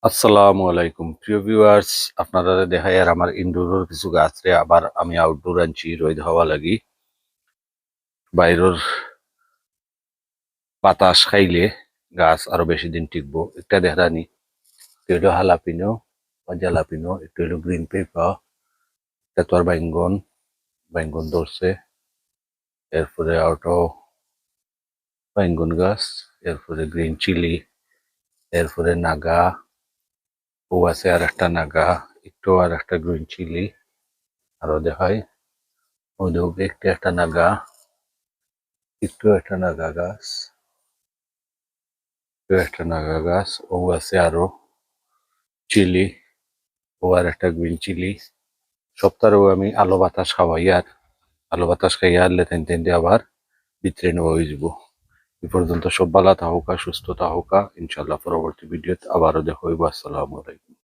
আসসালামু আলাইকুম প্রিয় ভিউয়ার্স, আপনারা দেখাই আর আমার ইনডোরের কিছু গাছ রে আবার আমি আউটডোর আনছি রোদ হওয়া লাগি। বাইরের বাতাস খাইলে গাছ আরো বেশি দিন টিকবো। একটা দেখানি একটু হলো হালাপিনো বা জালাপিনো, একটু হলো গ্রিন পেপার, এটা তো আর বাইঙ্গন বাইঙ্গন ধরছে। এরপরে আউটো বাইঙ্গন গাছ, এরপরে গ্রিন চিলি, এরপরে নাগা ও আছে, আর একটা নাগা, একটু আর একটা গ্রিন চিলি আরো দেখাই। ওদের একটা নাগা, একটু একটা নাগা গাছ, একটা নাগা গাছ ও আছে, আরো চিলি ও আর একটা গ্রিন চিলি। সপ্তাহেও আমি আলো বাতাস খাওয়াই, আর আলো বাতাস খাইয়া আনলে তেন আবার ভিতরে নেওয়া হয়ে যাব। এ পর্যন্ত সব ভালো থাকুকা, সুস্থ থাকুকা। ইনশাল্লাহ পরবর্তী ভিডিওতে আবারও দেখা হইব। আসসালামু আলাইকুম।